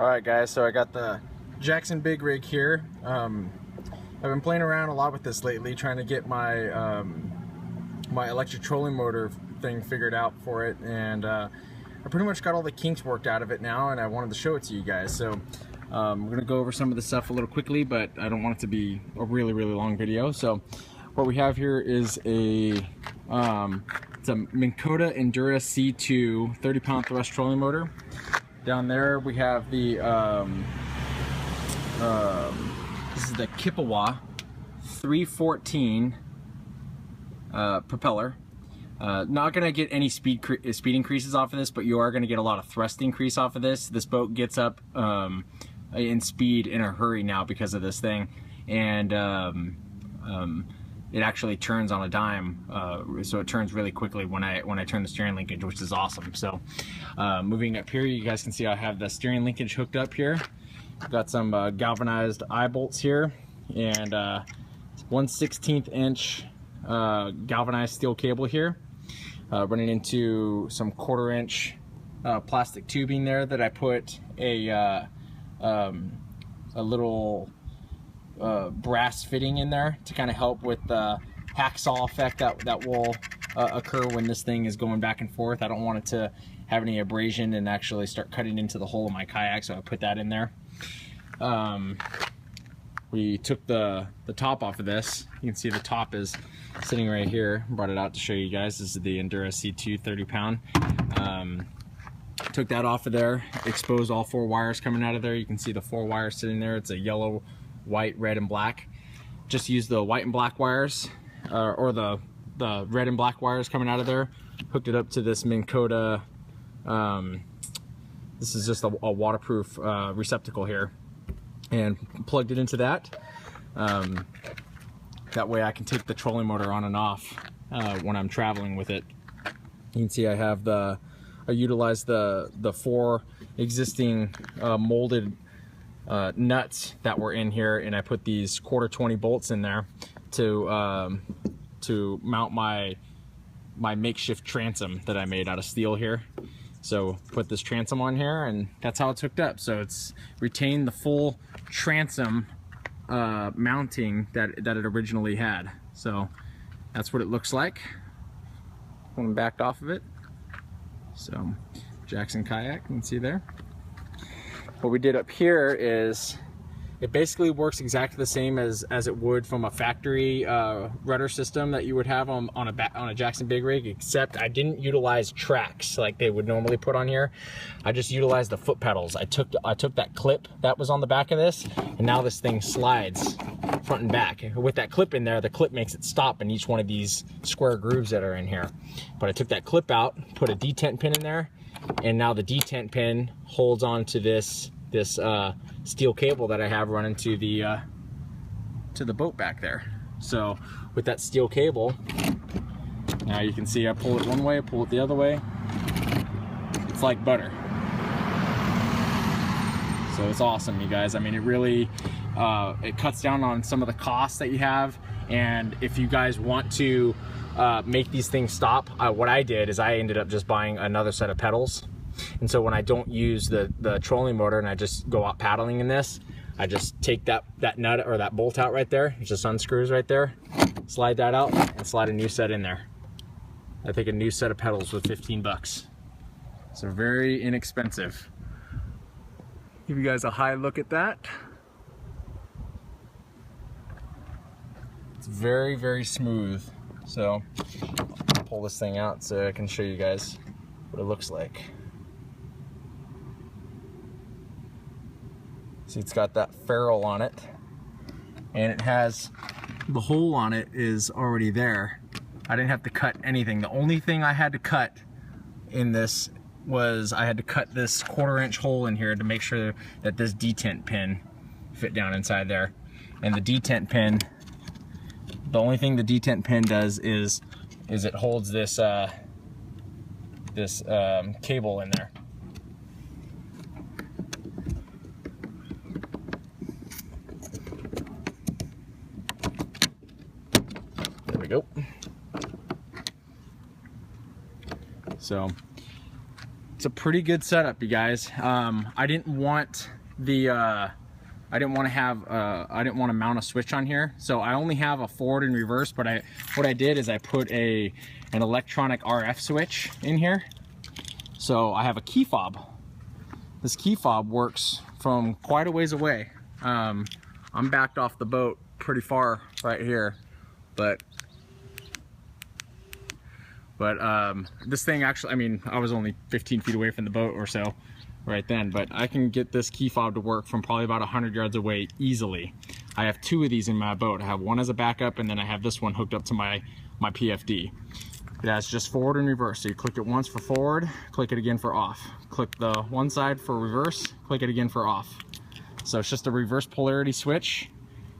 Alright guys, so I got the Jackson Big Rig here. I've been playing around a lot with this lately, trying to get my my electric trolling motor thing figured out for it, and I pretty much got all the kinks worked out of it now, and I wanted to show it to you guys. So I'm gonna go over some of the stuff a little quickly, but I don't want it to be a really long video. So what we have here is a it's a Minn Kota Endura C2 30-pound thrust trolling motor. Down there we have the this is the Kippawa 314 propeller. Not gonna get any speed increases off of this, but you are gonna get a lot of thrust increase off of this. This boat gets up in speed in a hurry now because of this thing, and it actually turns on a dime, so it turns really quickly when I turn the steering linkage, which is awesome. So moving up here, you guys can see I have the steering linkage hooked up here. Got some galvanized eye bolts here, and 1/16 inch galvanized steel cable here, running into some 1/4 inch plastic tubing there that I put a little brass fitting in there to kind of help with the hacksaw effect that will occur when this thing is going back and forth. I don't want it to have any abrasion and actually start cutting into the hull of my kayak, so I put that in there. We took the top off of this. You can see the top is sitting right here. Brought it out to show you guys. This is the Endura C2 30-pound. Took that off of there, exposed all 4 wires coming out of there. You can see the 4 wires sitting there. It's a yellow, white, red, and black. Just use the white and black wires, or the red and black wires coming out of there. Hooked it up to this Minn Kota. This is just a waterproof receptacle here, and plugged it into that. That way I can take the trolling motor on and off when I'm traveling with it. You can see I have I utilized the 4 existing molded nuts that were in here, and I put these 1/4 bolts in there to mount my makeshift transom that I made out of steel here. So put this transom on here, and that's how it's hooked up. So it's retained the full transom mounting that it originally had. So that's what it looks like when I'm backed off of it. So Jackson Kayak, you can see there. What we did up here is it basically works exactly the same as it would from a factory rudder system that you would have on a Jackson Big Rig, except I didn't utilize tracks like they would normally put on here. I just utilized the foot pedals. I took that clip that was on the back of this, and now this thing slides front and back. With that clip in there, the clip makes it stop in each one of these square grooves that are in here. But I took that clip out, put a detent pin in there, and now the detent pin holds on to this steel cable that I have running to the boat back there. So with that steel cable, now you can see I pull it one way, pull it the other way. It's like butter. So it's awesome, you guys. I mean, it really it cuts down on some of the costs that you have. And if you guys want to make these things stop, what I did is I ended up just buying another set of pedals. And so when I don't use the trolling motor and I just go out paddling in this, I just take that nut or that bolt out right there. It just unscrews right there, slide that out, and slide a new set in there. I think a new set of pedals was 15 bucks. So very inexpensive. Give you guys a high look at that. It's very smooth. So I'll pull this thing out so I can show you guys what it looks like. See, it's got that ferrule on it, and it has the hole on it is already there. I didn't have to cut anything. The only thing I had to cut in this was I had to cut this 1/4 inch hole in here to make sure that this detent pin fit down inside there. And the detent pin, the only thing the detent pin does is it holds this cable in there. There we go. So it's a pretty good setup, you guys. I didn't want to mount a switch on here, so I only have a forward and reverse. But what I did is I put an electronic RF switch in here. So I have a key fob. This key fob works from quite a ways away. I'm backed off the boat pretty far right here, but this thing actually, I mean, I was only 15 feet away from the boat or so right then, but I can get this key fob to work from probably about 100 yards away easily. I have 2 of these in my boat. I have one as a backup, and then I have this one hooked up to my PFD. It has just forward and reverse. So you click it once for forward, click it again for off. Click the one side for reverse, click it again for off. So it's just a reverse polarity switch.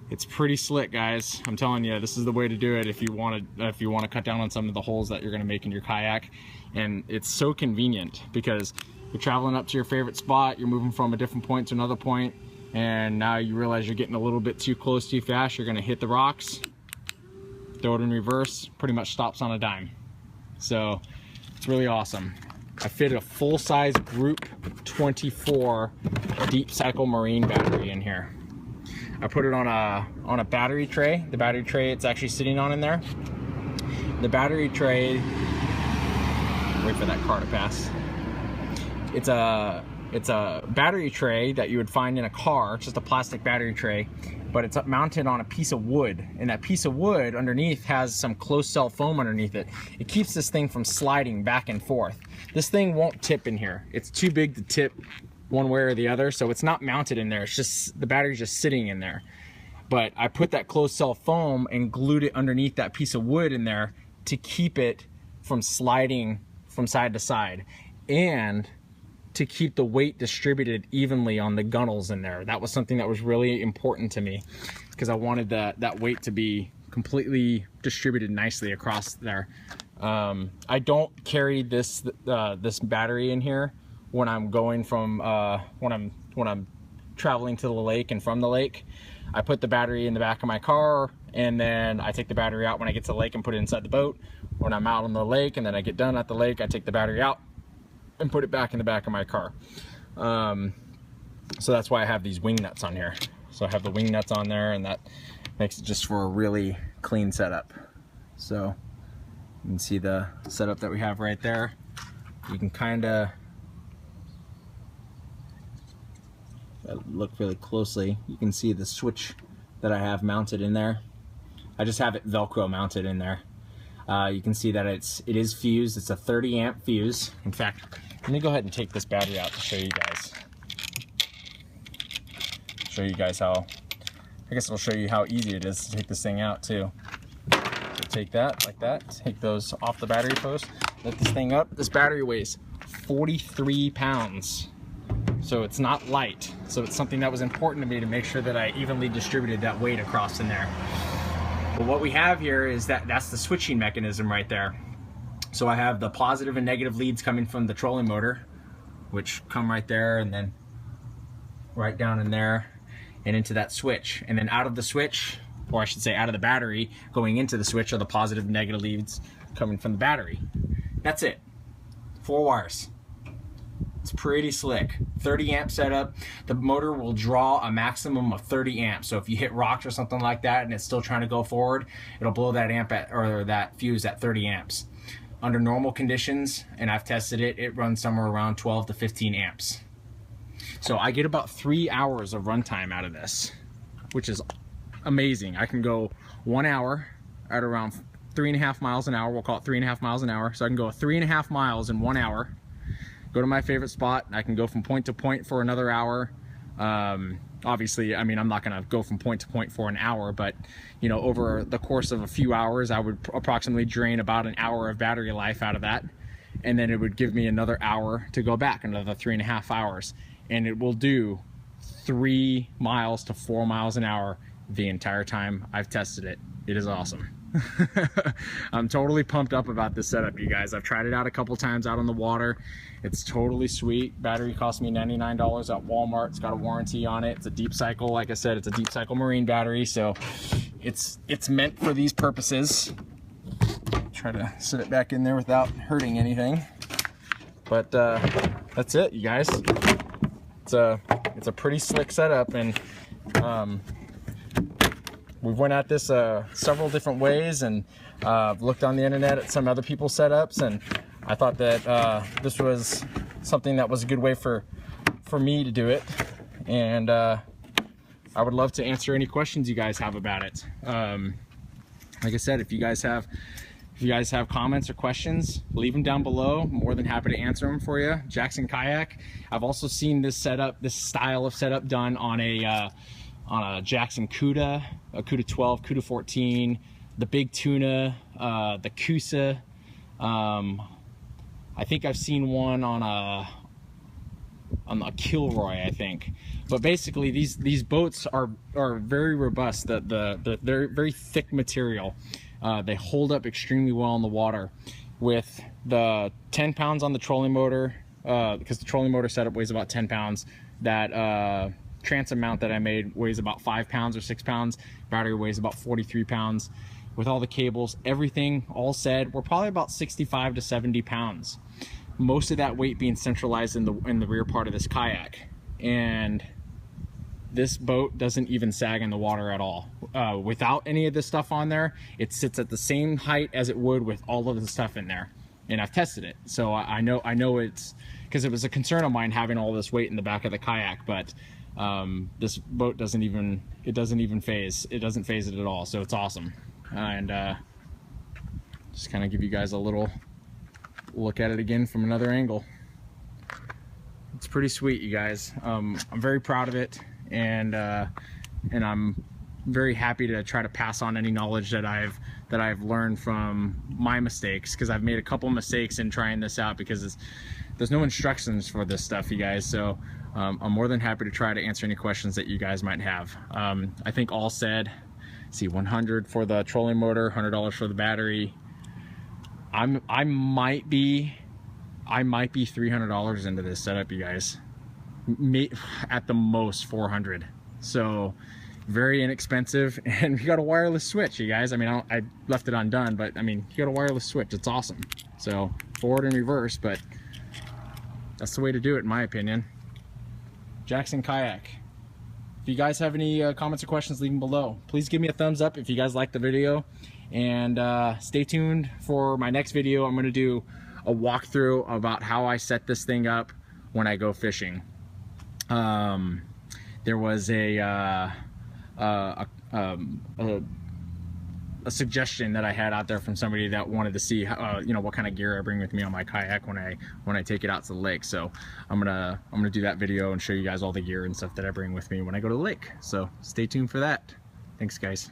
It's pretty slick, guys. I'm telling you, this is the way to do it if you want to cut down on some of the holes that you're going to make in your kayak. And it's so convenient because you're traveling up to your favorite spot, you're moving from a different point to another point, and now you realize you're getting a little bit too close too fast. You're going to hit the rocks, throw it in reverse, pretty much stops on a dime. So it's really awesome. I fit a full-size Group 24 deep cycle marine battery in here. I put it on a battery tray. The battery tray it's actually sitting on in there. The battery tray, wait for that car to pass. It's a battery tray that you would find in a car. It's just a plastic battery tray, but it's mounted on a piece of wood, and that piece of wood underneath has some closed cell foam underneath it. It keeps this thing from sliding back and forth. This thing won't tip in here. It's too big to tip one way or the other, so it's not mounted in there. It's just, the battery's just sitting in there. But I put that closed cell foam and glued it underneath that piece of wood in there to keep it from sliding from side to side, and to keep the weight distributed evenly on the gunnels in there. That was something that was really important to me, because I wanted that weight to be completely distributed nicely across there. I don't carry this battery in here when I'm going from when I'm traveling to the lake and from the lake. I put the battery in the back of my car, and then I take the battery out when I get to the lake and put it inside the boat. When I'm out on the lake and then I get done at the lake, I take the battery out and put it back in the back of my car. So that's why I have these wing nuts on here. So I have the wing nuts on there, and that makes it just for a really clean setup. So you can see the setup that we have right there. You can kind of look really closely. You can see the switch that I have mounted in there. I just have it Velcro mounted in there. You can see that it is fused. It's a 30 amp fuse. In fact, let me go ahead and take this battery out to show you guys. How, I guess I'll show you how easy it is to take this thing out too. So take that like that, take those off the battery post, lift this thing up. This battery weighs 43 pounds. So it's not light. So it's something that was important to me to make sure that I evenly distributed that weight across in there. But what we have here is that's the switching mechanism right there. So I have the positive and negative leads coming from the trolling motor, which come right there and then right down in there and into that switch. And then out of the switch, or I should say out of the battery, going into the switch are the positive and negative leads coming from the battery. That's it. 4 wires. It's pretty slick. 30 amp setup. The motor will draw a maximum of 30 amps. So if you hit rocks or something like that and it's still trying to go forward, it'll blow that amp or that fuse at 30 amps. Under normal conditions, and I've tested it, it runs somewhere around 12 to 15 amps. So I get about 3 hours of runtime out of this, which is amazing. I can go 1 hour at around 3.5 miles an hour. We'll call it 3.5 miles an hour. So I can go 3.5 miles in 1 hour, go to my favorite spot. I can go from point to point for another hour. Obviously, I mean, I'm not gonna go from point to point for an hour, but you know, over the course of a few hours, I would approximately drain about an hour of battery life out of that. And then it would give me another hour to go back, another 3.5 hours. And it will do 3 miles to 4 miles an hour the entire time I've tested it. It is awesome. I'm totally pumped up about this setup, you guys. I've tried it out a couple times out on the water. It's totally sweet. Battery cost me $99 at Walmart. It's got a warranty on it. It's a deep cycle. Like I said, it's a deep cycle marine battery, so it's meant for these purposes. Try to sit it back in there without hurting anything. But that's it, you guys. It's a pretty slick setup, and we've went at this several different ways, and looked on the internet at some other people's setups, and I thought that this was something that was a good way for me to do it, and I would love to answer any questions you guys have about it. Like I said, if you guys have comments or questions, leave them down below. I'm more than happy to answer them for you. Jackson Kayak. I've also seen this style of setup done on a Jackson Cuda, a Cuda 12, Cuda 14, the Big Tuna, the Coosa. I think I've seen one on a Kilroy, I think. But basically, these boats are very robust. They're very thick material. They hold up extremely well in the water. With the 10 pounds on the trolling motor, because the trolling motor setup weighs about 10 pounds, that transom mount that I made weighs about 5 pounds or 6 pounds. Battery weighs about 43 pounds. With all the cables, everything all said, we're probably about 65 to 70 pounds. Most of that weight being centralized in the rear part of this kayak. And this boat doesn't even sag in the water at all. Without any of this stuff on there, it sits at the same height as it would with all of the stuff in there. And I've tested it, so I know it's, because it was a concern of mine having all this weight in the back of the kayak, but this boat doesn't even phase it at all, so it's awesome. And just kind of give you guys a little look at it again from another angle. It's pretty sweet, you guys. I'm very proud of it, and I'm very happy to try to pass on any knowledge that I've learned from my mistakes, because I've made a couple mistakes in trying this out, because there's no instructions for this stuff, you guys. So I'm more than happy to try to answer any questions that you guys might have. I think all said, see, $100 for the trolling motor, $100 for the battery. I might be $300 into this setup, you guys. At the most $400. So very inexpensive, and we got a wireless switch, you guys. I mean, I left it undone, but I mean, you got a wireless switch. It's awesome. So forward and reverse, but that's the way to do it, in my opinion. Jackson Kayak. If you guys have any comments or questions, leave them below. Please give me a thumbs up if you guys liked the video, and stay tuned for my next video. I'm going to do a walkthrough about how I set this thing up when I go fishing. There was a suggestion that I had out there from somebody that wanted to see how, you know, what kind of gear I bring with me on my kayak when I take it out to the lake. So I'm gonna do that video and show you guys all the gear and stuff that I bring with me when I go to the lake. So stay tuned for that. Thanks, guys.